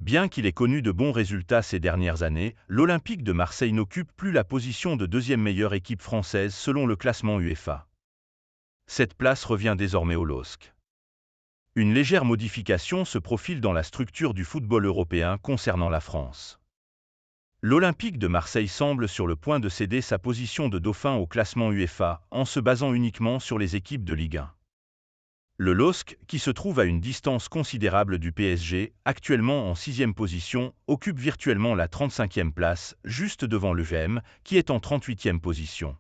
Bien qu'il ait connu de bons résultats ces dernières années, l'Olympique de Marseille n'occupe plus la position de deuxième meilleure équipe française selon le classement UEFA. Cette place revient désormais au LOSC. Une légère modification se profile dans la structure du football européen concernant la France. L'Olympique de Marseille semble sur le point de céder sa position de dauphin au classement UEFA en se basant uniquement sur les équipes de Ligue 1. Le LOSC, qui se trouve à une distance considérable du PSG, actuellement en 6e position, occupe virtuellement la 35e place, juste devant l'UVM, qui est en 38e position.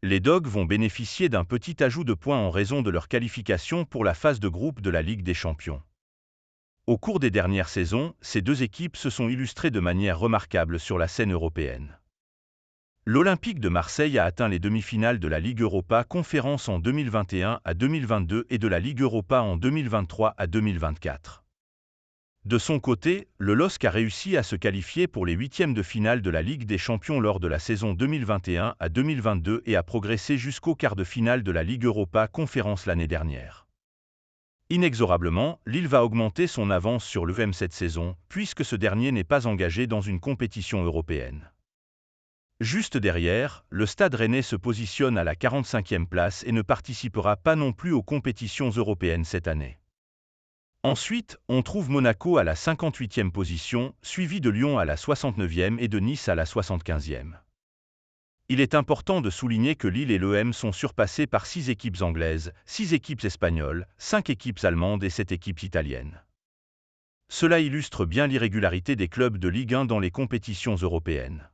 Les Dogs vont bénéficier d'un petit ajout de points en raison de leur qualification pour la phase de groupe de la Ligue des Champions. Au cours des dernières saisons, ces deux équipes se sont illustrées de manière remarquable sur la scène européenne. L'Olympique de Marseille a atteint les demi-finales de la Ligue Europa Conférence en 2021 à 2022 et de la Ligue Europa en 2023 à 2024. De son côté, le LOSC a réussi à se qualifier pour les huitièmes de finale de la Ligue des Champions lors de la saison 2021 à 2022 et a progressé jusqu'au quart de finale de la Ligue Europa Conférence l'année dernière. Inexorablement, Lille va augmenter son avance sur l'UVM cette saison, puisque ce dernier n'est pas engagé dans une compétition européenne. Juste derrière, le Stade Rennais se positionne à la 45e place et ne participera pas non plus aux compétitions européennes cette année. Ensuite, on trouve Monaco à la 58e position, suivi de Lyon à la 69e et de Nice à la 75e. Il est important de souligner que Lille et l'OM sont surpassés par 6 équipes anglaises, 6 équipes espagnoles, 5 équipes allemandes et 7 équipes italiennes. Cela illustre bien l'irrégularité des clubs de Ligue 1 dans les compétitions européennes.